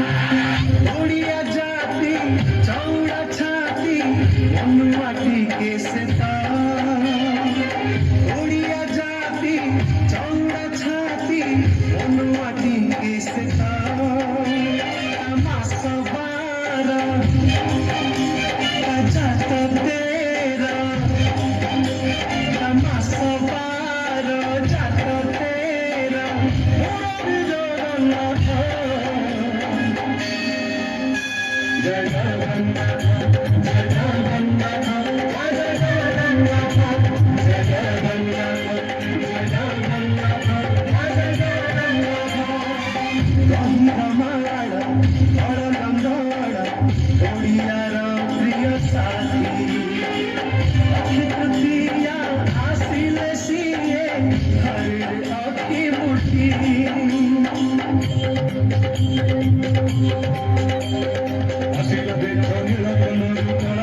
उड़िया जाती चौड़ा छाती मनुआटी के सेता उड़िया जाती चौड़ा छाती मनुआटी के सेता तमाशा बारा जात तेरा तमाशा बारा जात तेरा उड़न जोड़न Así la dejo ni la conozco.